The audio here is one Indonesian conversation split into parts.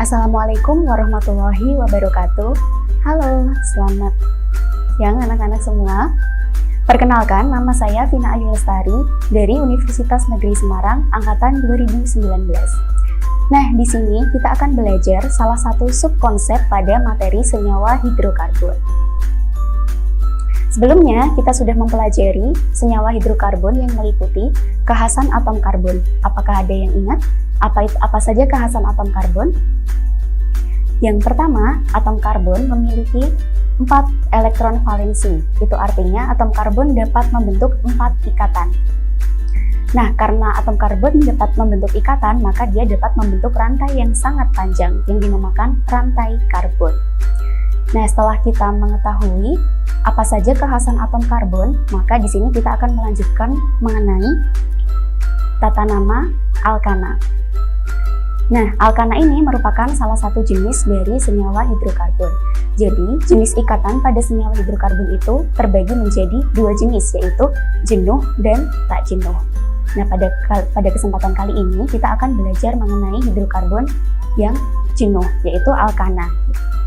Assalamualaikum warahmatullahi wabarakatuh. Halo, selamat siang anak-anak semua. Perkenalkan, nama saya Vina Ayu Lestari dari Universitas Negeri Semarang Angkatan 2019. Nah, di sini kita akan belajar salah satu subkonsep pada materi senyawa hidrokarbon. Sebelumnya, kita sudah mempelajari senyawa hidrokarbon yang meliputi kekhasan atom karbon. Apakah ada yang ingat? Apa saja kekhasan atom karbon? Yang pertama, atom karbon memiliki 4 elektron valensi. Itu artinya atom karbon dapat membentuk 4 ikatan. Nah, karena atom karbon dapat membentuk ikatan, maka dia dapat membentuk rantai yang sangat panjang yang dinamakan rantai karbon. Nah, setelah kita mengetahui apa saja kekhasan atom karbon, maka di sini kita akan melanjutkan mengenai tata nama alkana. Nah, alkana ini merupakan salah satu jenis dari senyawa hidrokarbon. Jadi, jenis ikatan pada senyawa hidrokarbon itu terbagi menjadi 2 jenis, yaitu jenuh dan tak jenuh. Nah, pada kesempatan kali ini kita akan belajar mengenai hidrokarbon yang jenuh, yaitu alkana,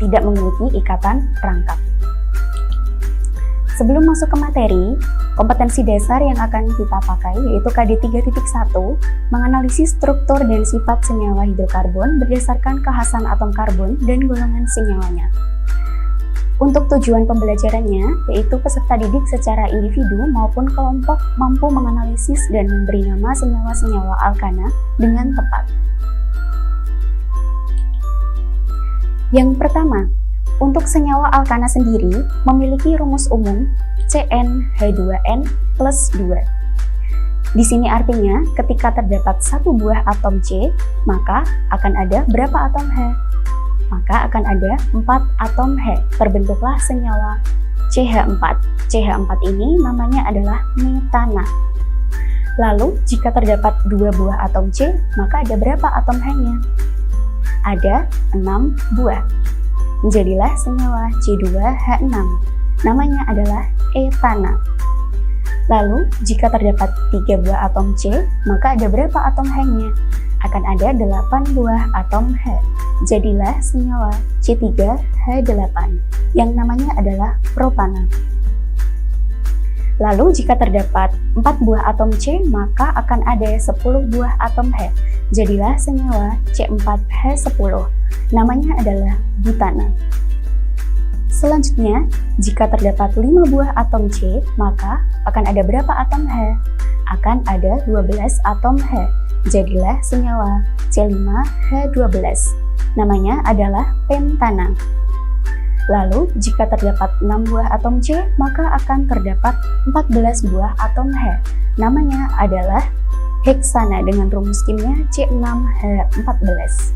tidak memiliki ikatan rangkap. Sebelum masuk ke materi, kompetensi dasar yang akan kita pakai yaitu KD 3.1, menganalisis struktur dan sifat senyawa hidrokarbon berdasarkan kekhasan atom karbon dan golongan senyawanya. Untuk tujuan pembelajarannya, yaitu peserta didik secara individu maupun kelompok mampu menganalisis dan memberi nama senyawa-senyawa alkana dengan tepat. Yang pertama, untuk senyawa alkana sendiri memiliki rumus umum CnH2n plus 2. Di sini artinya ketika terdapat satu buah atom C, maka akan ada berapa atom H? Maka akan ada 4 atom H. Terbentuklah senyawa CH4. CH4 ini namanya adalah metana. Lalu jika terdapat 2 buah atom C, maka ada berapa atom H-nya? Ada 6 buah. Menjadilah senyawa C2H6. Namanya adalah etana. Lalu, jika terdapat 3 buah atom C, maka ada berapa atom H-nya? Akan ada 8 buah atom H. Jadilah senyawa C3H8 yang namanya adalah propana. Lalu, jika terdapat 4 buah atom C, maka akan ada 10 buah atom H. Jadilah senyawa C4H10. Namanya adalah butana. Selanjutnya, jika terdapat 5 buah atom C, maka akan ada berapa atom H? Akan ada 12 atom H. Jadilah senyawa C5H12. Namanya adalah pentana. Lalu, jika terdapat 6 buah atom C, maka akan terdapat 14 buah atom H. Namanya adalah heksana dengan rumus kimia C6H14.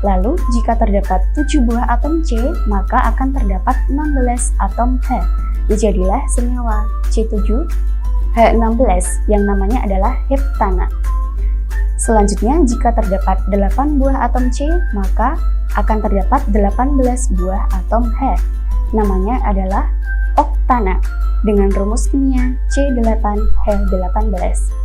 Lalu, jika terdapat 7 buah atom C, maka akan terdapat 16 atom H. Jadilah senyawa C7H16 yang namanya adalah heptana. Selanjutnya, jika terdapat 8 buah atom C, maka akan terdapat 18 buah atom H. Namanya adalah oktana dengan rumus kimia C8H18.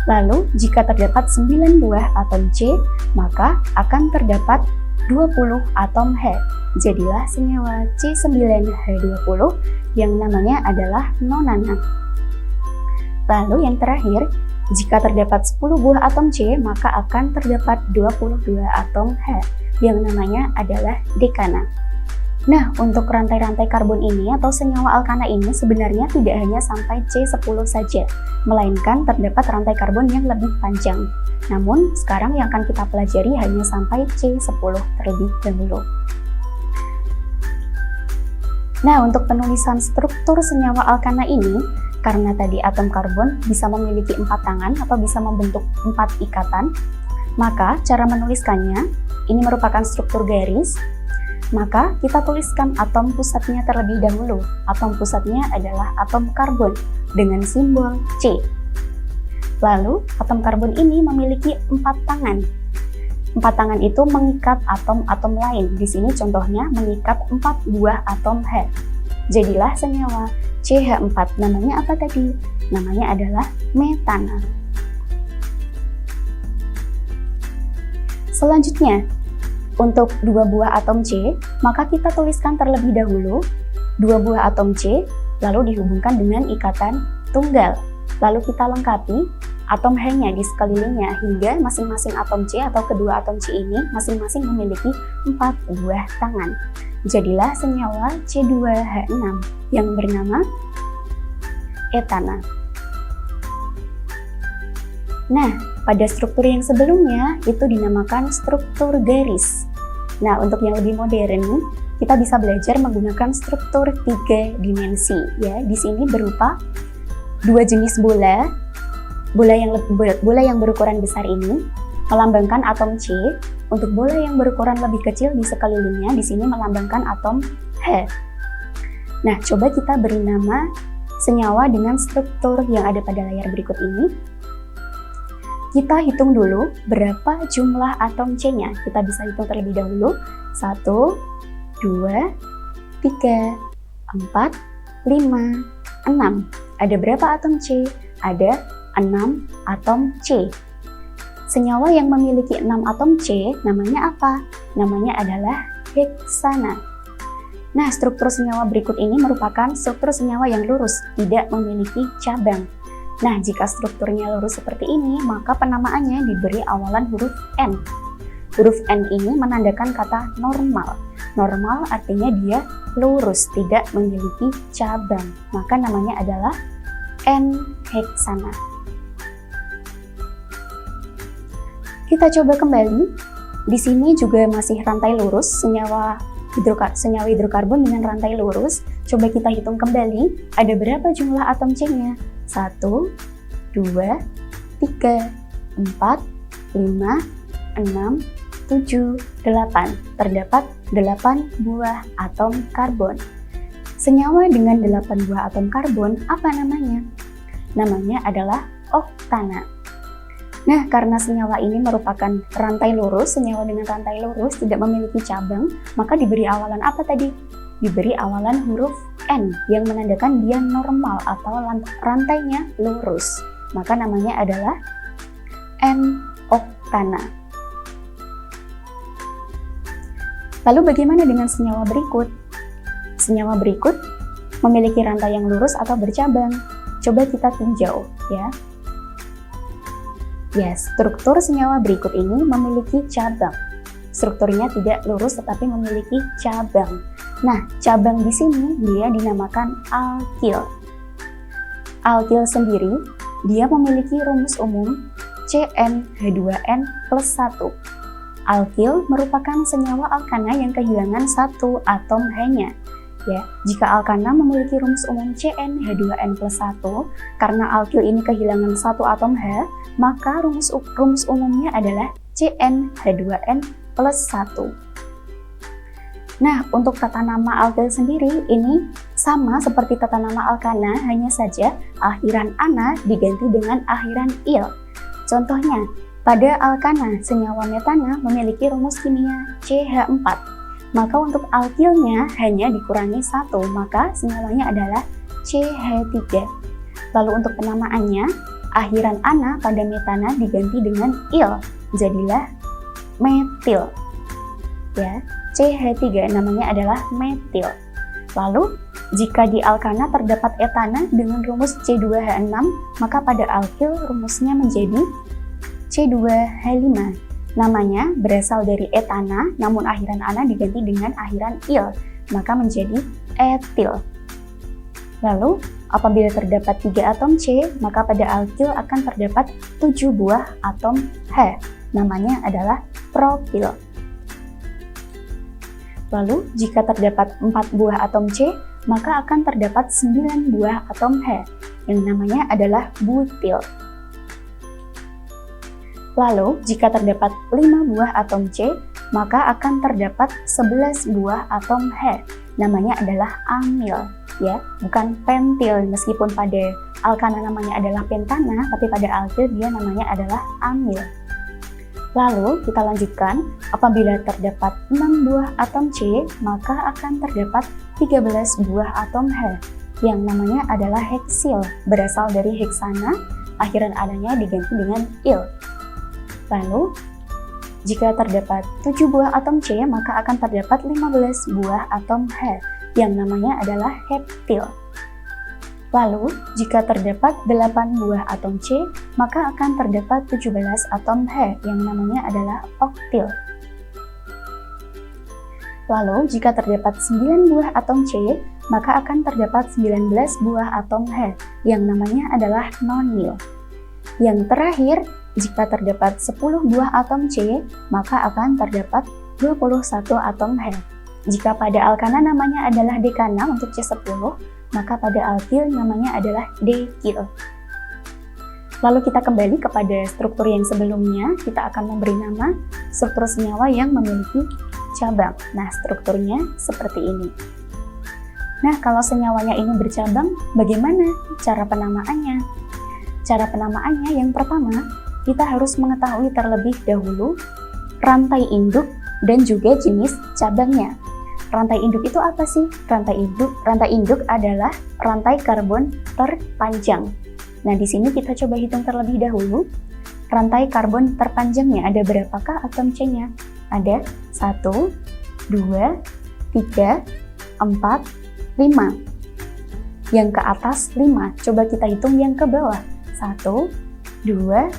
Lalu, jika terdapat 9 buah atom C, maka akan terdapat 20 atom H. Jadilah senyawa C9H20 yang namanya adalah nonana. Lalu yang terakhir, jika terdapat 10 buah atom C, maka akan terdapat 22 atom H yang namanya adalah dekana. Nah, untuk rantai-rantai karbon ini atau senyawa alkana ini sebenarnya tidak hanya sampai C10 saja, melainkan terdapat rantai karbon yang lebih panjang. Namun, sekarang yang akan kita pelajari hanya sampai C10 terlebih dahulu. Nah, untuk penulisan struktur senyawa alkana ini, karena tadi atom karbon bisa memiliki 4 tangan atau bisa membentuk 4 ikatan, maka cara menuliskannya, ini merupakan struktur garis. Maka kita tuliskan atom pusatnya terlebih dahulu. Atom pusatnya adalah atom karbon dengan simbol C. Lalu, atom karbon ini memiliki 4 tangan. 4 tangan itu mengikat atom-atom lain. Di sini contohnya mengikat 4 buah atom H. Jadilah senyawa CH4. Namanya apa tadi? Namanya adalah metana. Selanjutnya, Untuk dua buah atom C, maka kita tuliskan terlebih dahulu dua buah atom C, lalu dihubungkan dengan ikatan tunggal. Lalu kita lengkapi atom H-nya di sekelilingnya hingga masing-masing atom C atau kedua atom C ini masing-masing memiliki 4 buah tangan. Jadilah senyawa C2H6 yang bernama etana. Nah, pada struktur yang sebelumnya itu dinamakan struktur garis. Nah, untuk yang lebih modern, kita bisa belajar menggunakan struktur 3 dimensi. Ya, di sini berupa dua jenis bola. Bola yang berukuran besar ini melambangkan atom C. Untuk bola yang berukuran lebih kecil di sekelilingnya, di sini melambangkan atom H. Nah, coba kita beri nama senyawa dengan struktur yang ada pada layar berikut ini. Kita hitung dulu berapa jumlah atom C-nya. Kita bisa hitung terlebih dahulu. 1, 2, 3, 4, 5, 6. Ada berapa atom C? Ada 6 atom C. Senyawa yang memiliki 6 atom C namanya apa? Namanya adalah heksana. Nah, struktur senyawa berikut ini merupakan struktur senyawa yang lurus, tidak memiliki cabang. Nah, jika strukturnya lurus seperti ini, maka penamaannya diberi awalan huruf N. Huruf N ini menandakan kata normal. Normal artinya dia lurus, tidak memiliki cabang. Maka namanya adalah N-heksana. Kita coba kembali. Di sini juga masih rantai lurus, senyawa hidrokarbon dengan rantai lurus. Coba kita hitung kembali, ada berapa jumlah atom C-nya? 1, 2, 3, 4, 5, 6, 7, 8. Terdapat 8 buah atom karbon. Senyawa dengan 8 buah atom karbon apa namanya? Namanya adalah oktana. Nah, karena senyawa ini merupakan rantai lurus, senyawa dengan rantai lurus tidak memiliki cabang, maka diberi awalan apa tadi? Diberi awalan huruf N yang menandakan dia normal atau rantainya lurus. Maka namanya adalah N-oktana. Lalu bagaimana dengan senyawa berikut? Senyawa berikut memiliki rantai yang lurus atau bercabang. Coba kita tinjau ya. Ya, struktur senyawa berikut ini memiliki cabang. Strukturnya tidak lurus tetapi memiliki cabang. Nah, cabang di sini dia dinamakan alkil. Alkil sendiri dia memiliki rumus umum CnH2n plus 1. Alkil merupakan senyawa alkana yang kehilangan satu atom H-nya. Ya, jika alkana memiliki rumus umum CnH2n plus 1, karena alkil ini kehilangan satu atom H, maka rumus umumnya adalah CnH2n plus 1. Nah, untuk tata nama alkil sendiri ini sama seperti tata nama alkana, hanya saja akhiran ana diganti dengan akhiran il. Contohnya, pada alkana, senyawa metana memiliki rumus kimia CH4. Maka untuk alkilnya hanya dikurangi 1, maka senyawanya adalah CH3. Lalu untuk penamaannya, akhiran ana pada metana diganti dengan il, jadilah metil. Ya, CH3 namanya adalah metil. Lalu, jika di alkana terdapat etana dengan rumus C2H6, maka pada alkil rumusnya menjadi C2H5. Namanya berasal dari etana, namun akhiran ana diganti dengan akhiran il, maka menjadi etil. Lalu, apabila terdapat 3 atom C, maka pada alkil akan terdapat 7 buah atom H. Namanya adalah propil. Lalu, jika terdapat 4 buah atom C, maka akan terdapat 9 buah atom H, yang namanya adalah butil. Lalu, jika terdapat 5 buah atom C, maka akan terdapat 11 buah atom H. Namanya adalah amil, ya, bukan pentil. Meskipun pada alkana namanya adalah pentana, tapi pada alkil dia namanya adalah amil. Lalu, kita lanjutkan, apabila terdapat 6 buah atom C, maka akan terdapat 13 buah atom H, yang namanya adalah heksil, berasal dari heksana, akhiran adanya diganti dengan il. Lalu, jika terdapat 7 buah atom C, maka akan terdapat 15 buah atom H, yang namanya adalah heptil. Lalu, jika terdapat 8 buah atom C, maka akan terdapat 17 atom H, yang namanya adalah oktil. Lalu, jika terdapat 9 buah atom C, maka akan terdapat 19 buah atom H, yang namanya adalah nonil. Yang terakhir, jika terdapat 10 buah atom C, maka akan terdapat 21 atom H. Jika pada alkana namanya adalah dekana untuk C10, maka pada alkil namanya adalah dekil. Lalu kita kembali kepada struktur yang sebelumnya, kita akan memberi nama struktur senyawa yang memiliki cabang. Nah, strukturnya seperti ini. Nah, kalau senyawanya ini bercabang, bagaimana cara penamaannya? Cara penamaannya yang pertama, kita harus mengetahui terlebih dahulu rantai induk dan juga jenis cabangnya. Rantai induk itu apa sih? Rantai induk adalah rantai karbon terpanjang. Nah, di sini kita coba hitung terlebih dahulu. Rantai karbon terpanjangnya ada berapakah atom C-nya? Ada 1, 2, 3, 4, 5. Yang ke atas 5. Coba kita hitung yang ke bawah. 1, 2,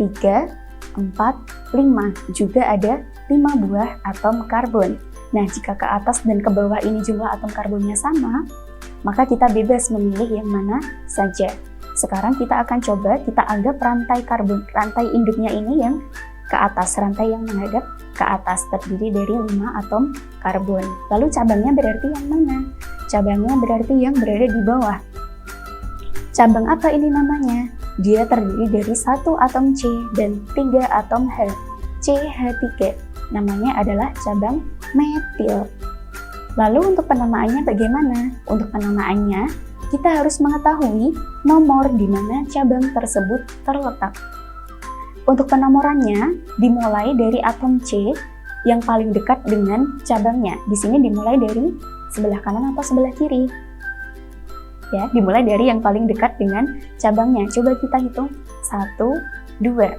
3, 4, 5. Juga ada 5 buah atom karbon. Nah, jika ke atas dan ke bawah ini jumlah atom karbonnya sama, maka kita bebas memilih yang mana saja. Sekarang kita akan coba kita anggap rantai induknya ini yang ke atas, rantai yang menghadap ke atas terdiri dari 5 atom karbon. Lalu cabangnya berarti yang mana? Cabangnya berarti yang berada di bawah. Cabang apa ini namanya? Dia terdiri dari 1 atom C dan 3 atom H. CH3. Namanya adalah cabang metil. Lalu untuk penamaannya bagaimana? Untuk penamaannya, kita harus mengetahui nomor di mana cabang tersebut terletak. Untuk penomorannya, dimulai dari atom C yang paling dekat dengan cabangnya. Di sini dimulai dari sebelah kanan atau sebelah kiri. Ya, dimulai dari yang paling dekat dengan cabangnya. Coba kita hitung 1, 2.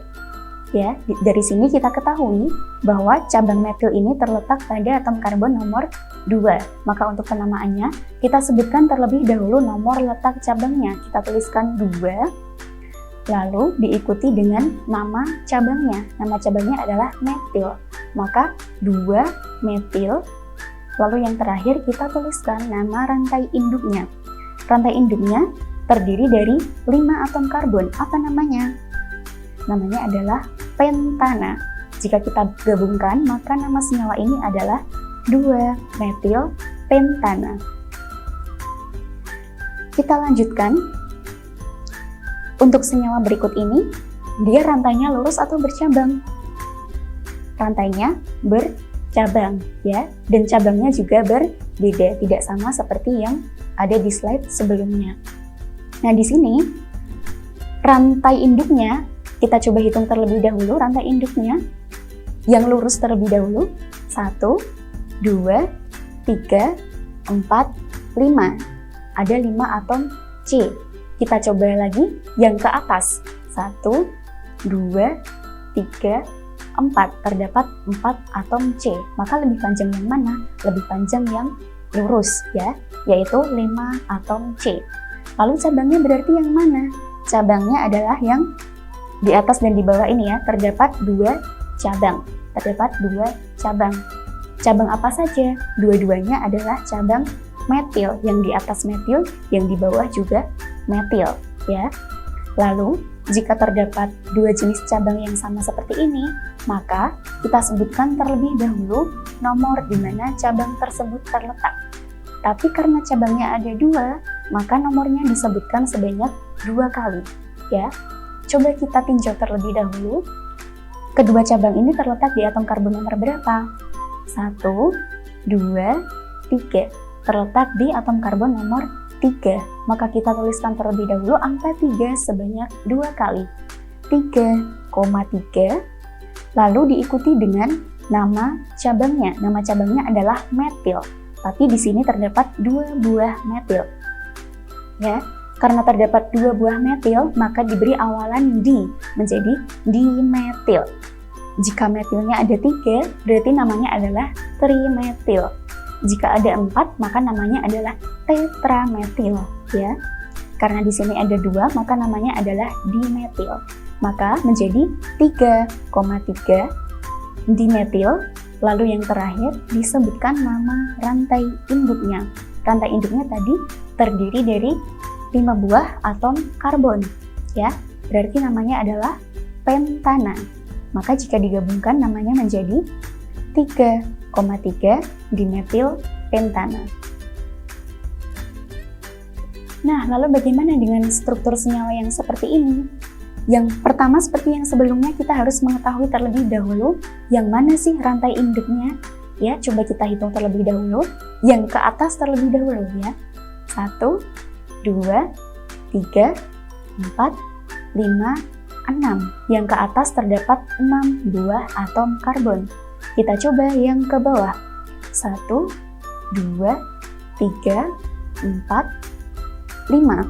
Ya, dari sini kita ketahui bahwa cabang metil ini terletak pada atom karbon nomor 2. Maka untuk penamaannya, kita sebutkan terlebih dahulu nomor letak cabangnya. Kita tuliskan 2, lalu diikuti dengan nama cabangnya. Nama cabangnya adalah metil. Maka 2 metil. Lalu yang terakhir kita tuliskan nama rantai induknya. Rantai induknya terdiri dari 5 atom karbon. Apa namanya? Namanya adalah pentana. Jika kita gabungkan, maka nama senyawa ini adalah 2 metil pentana. Kita lanjutkan. Untuk senyawa berikut ini, dia rantainya lurus atau bercabang? Rantainya bercabang, ya, dan cabangnya juga berbeda, tidak sama seperti yang ada di slide sebelumnya. Nah, di sini rantai induknya kita coba hitung terlebih dahulu. Rantai induknya yang lurus terlebih dahulu 1, 2, 3, 4, 5. Ada 5 atom C. Kita coba lagi yang ke atas 1, 2, 3, 4. Terdapat 4 atom C. Maka lebih panjang yang mana? Lebih panjang yang lurus, ya, yaitu 5 atom C. Lalu cabangnya berarti yang mana? Cabangnya adalah yang di atas dan di bawah ini, ya. Terdapat 2 cabang. Terdapat 2 cabang. Cabang apa saja? Dua-duanya adalah cabang metil. Yang di atas metil, yang di bawah juga metil, ya. Lalu, jika terdapat 2 jenis cabang yang sama seperti ini, maka kita sebutkan terlebih dahulu nomor di mana cabang tersebut terletak. Tapi karena cabangnya ada 2, maka nomornya disebutkan sebanyak 2 kali, ya. Coba kita tinjau terlebih dahulu. Kedua cabang ini terletak di atom karbon nomor berapa? 1, 2, 3. Terletak di atom karbon nomor 3. Maka kita tuliskan terlebih dahulu angka 3 sebanyak 2 kali. 3,3. Lalu diikuti dengan nama cabangnya. Nama cabangnya adalah metil. Tapi di sini terdapat 2 buah metil. Ya, karena terdapat 2 buah metil, maka diberi awalan di, menjadi dimetil. Jika metilnya ada 3, berarti namanya adalah trimetil. Jika ada 4, maka namanya adalah tetrametil, ya. Karena di sini ada 2, maka namanya adalah dimetil. Maka menjadi 3,3 dimetil. Lalu yang terakhir disebutkan nama rantai induknya. Rantai induknya tadi terdiri dari 5 buah atom karbon, ya. Berarti namanya adalah pentana. Maka jika digabungkan namanya menjadi 3,3 dimetil pentana. Nah, lalu bagaimana dengan struktur senyawa yang seperti ini? Yang pertama, seperti yang sebelumnya, kita harus mengetahui terlebih dahulu yang mana sih rantai induknya. Ya, coba kita hitung terlebih dahulu. Yang ke atas terlebih dahulu, ya. 1, 2, 3, 4, 5, 6. Yang ke atas terdapat 6 buah atom karbon. Kita coba yang ke bawah. 1, 2, 3, 4, 5.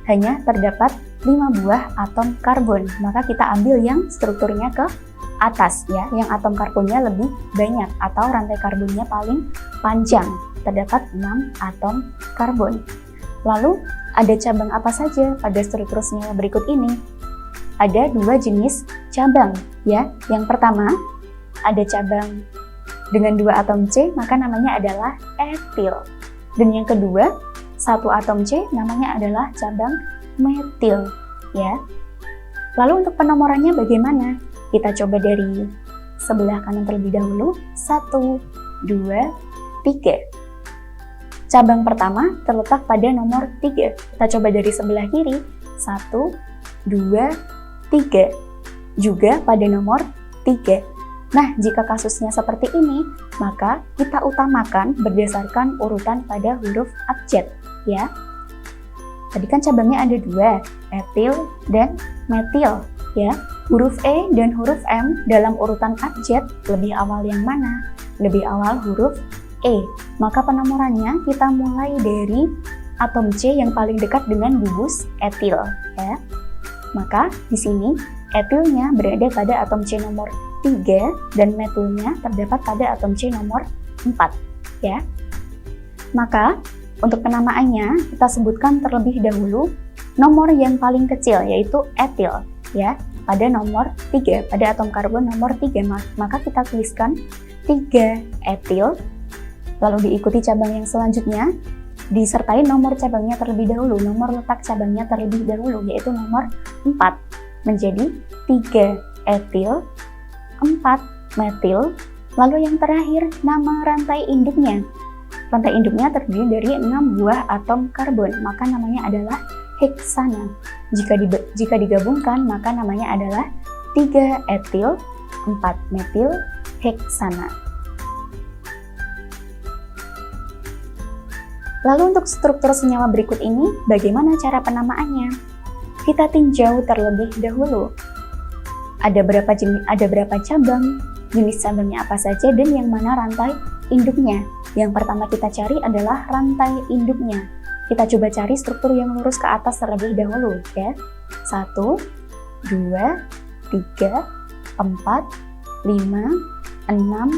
Hanya terdapat 5 buah atom karbon. Maka kita ambil yang strukturnya ke atas, ya, yang atom karbonnya lebih banyak atau rantai karbonnya paling panjang. Terdapat 6 atom karbon. Lalu ada cabang apa saja pada struktur senyawa berikut ini? Ada 2 jenis cabang, ya. Yang pertama ada cabang dengan 2 atom C, maka namanya adalah etil. Dan yang kedua, 1 atom C namanya adalah cabang metil, ya. Lalu untuk penomorannya bagaimana? Kita coba dari sebelah kanan terlebih dahulu. 1, 2, 3. Cabang pertama terletak pada nomor 3. Kita coba dari sebelah kiri. 1, 2, 3. Juga pada nomor 3. Nah, jika kasusnya seperti ini, maka kita utamakan berdasarkan urutan pada huruf abjad, ya. Tadi kan cabangnya ada 2, etil dan metil, ya. Huruf E dan huruf M dalam urutan abjad lebih awal yang mana? Lebih awal huruf E. Maka penomorannya kita mulai dari atom C yang paling dekat dengan gugus etil, ya. Maka di sini etilnya berada pada atom C nomor 3 dan metilnya terdapat pada atom C nomor 4, ya. Maka untuk penamaannya kita sebutkan terlebih dahulu nomor yang paling kecil, yaitu etil, ya, pada nomor 3, pada atom karbon nomor 3. Maka kita tuliskan 3 etil, lalu diikuti cabang yang selanjutnya disertai nomor cabangnya terlebih dahulu, nomor letak cabangnya terlebih dahulu, yaitu nomor 4, menjadi 3 etil, 4 metil. Lalu yang terakhir nama rantai induknya. Rantai induknya terdiri dari 6 buah atom karbon, maka namanya adalah heksana. Jika digabungkan, maka namanya adalah 3 etil, 4 metil heksana. Lalu untuk struktur senyawa berikut ini, bagaimana cara penamaannya? Kita tinjau terlebih dahulu. Ada berapa cabang, jenis cabangnya apa saja, dan yang mana rantai induknya. Yang pertama kita cari adalah rantai induknya. Kita coba cari struktur yang lurus ke atas terlebih dahulu, ya. 1, 2, 3, 4, 5, 6,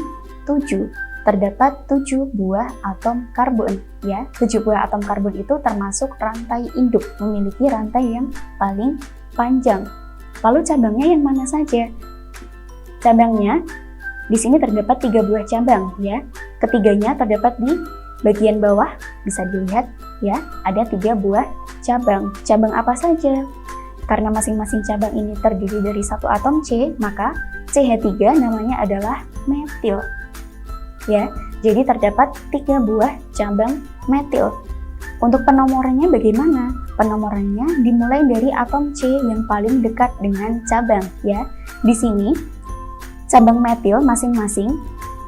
7. Terdapat 7 buah atom karbon, ya. 7 buah atom karbon itu termasuk rantai induk, memiliki rantai yang paling panjang. Lalu cabangnya yang mana saja? Cabangnya di sini terdapat 3 buah cabang, ya. Ketiganya terdapat di bagian bawah, bisa dilihat, ya. Ada 3 buah cabang. Cabang apa saja? Karena masing-masing cabang ini terdiri dari 1 atom C, maka CH3 namanya adalah metil, ya. Jadi terdapat 3 buah cabang metil. Untuk penomorannya bagaimana? Penomorannya dimulai dari atom C yang paling dekat dengan cabang, ya. Di sini cabang metil masing-masing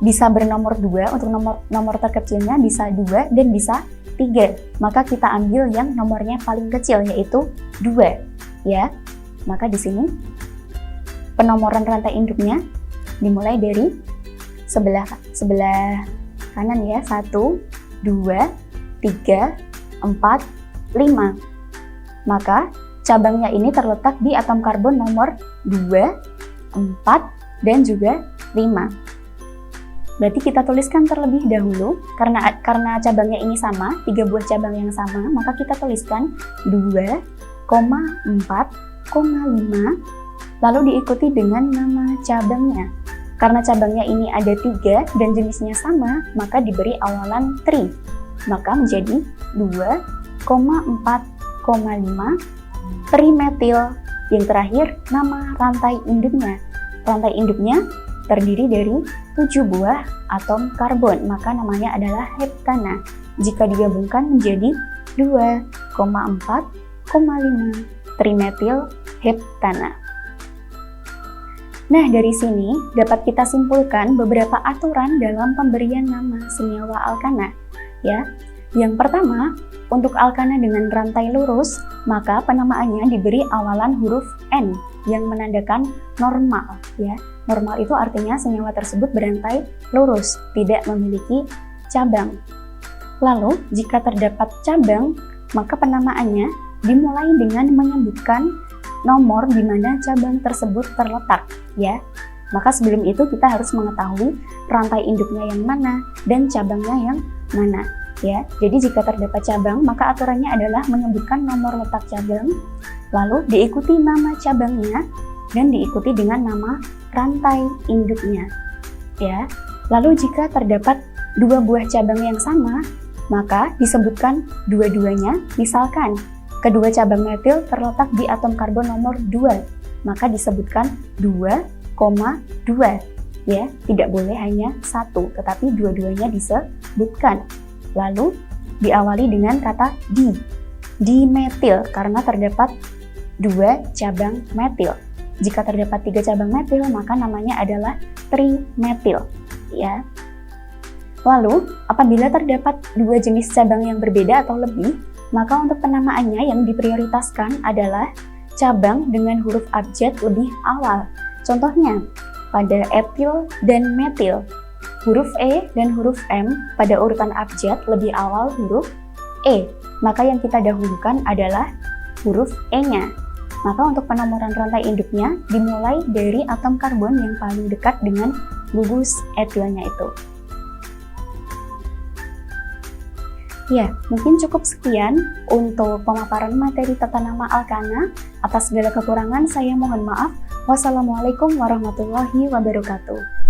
bisa bernomor 2, untuk nomor terkecilnya bisa 2 dan bisa 3. Maka kita ambil yang nomornya paling kecil, yaitu 2, ya. Maka di sini penomoran rantai induknya dimulai dari sebelah kanan, ya. 1, 2, 3, 4, 5. Maka cabangnya ini terletak di atom karbon nomor 2, 4, dan juga 5. Berarti kita tuliskan terlebih dahulu, karena cabangnya ini sama, 3 buah cabang yang sama, maka kita tuliskan 2,4,5, lalu diikuti dengan nama cabangnya. Karena cabangnya ini ada 3 dan jenisnya sama, maka diberi awalan tri. Maka menjadi 2,4,5 trimetil. Yang terakhir, nama rantai induknya. Rantai induknya terdiri dari 7 buah atom karbon, maka namanya adalah heptana. Jika digabungkan menjadi 2,4,5 trimetil heptana. Nah, dari sini dapat kita simpulkan beberapa aturan dalam pemberian nama senyawa alkana. Ya, yang pertama, untuk alkana dengan rantai lurus, maka penamaannya diberi awalan huruf N yang menandakan normal. Ya, normal itu artinya senyawa tersebut berantai lurus, tidak memiliki cabang. Lalu, jika terdapat cabang, maka penamaannya dimulai dengan menyebutkan nomor di mana cabang tersebut terletak, ya. Maka sebelum itu kita harus mengetahui rantai induknya yang mana dan cabangnya yang mana, ya. Jadi jika terdapat cabang, maka aturannya adalah menyebutkan nomor letak cabang, lalu diikuti nama cabangnya dan diikuti dengan nama rantai induknya, ya. Lalu jika terdapat 2 buah cabang yang sama, maka disebutkan dua-duanya. Misalkan kedua cabang metil terletak di atom karbon nomor 2, maka disebutkan 2,2, ya. Tidak boleh hanya 1, tetapi dua-duanya disebutkan. Lalu diawali dengan kata dimetil karena terdapat 2 cabang metil. Jika terdapat 3 cabang metil, maka namanya adalah trimetil, ya. Lalu, apabila terdapat 2 jenis cabang yang berbeda atau lebih, maka untuk penamaannya yang diprioritaskan adalah cabang dengan huruf abjad lebih awal. Contohnya, pada etil dan metil, huruf E dan huruf M pada urutan abjad lebih awal huruf E. Maka yang kita dahulukan adalah huruf E-nya. Maka untuk penomoran rantai induknya dimulai dari atom karbon yang paling dekat dengan gugus etilnya itu. Ya, mungkin cukup sekian untuk pemaparan materi tata nama alkana. Atas segala kekurangan saya mohon maaf. Wassalamualaikum warahmatullahi wabarakatuh.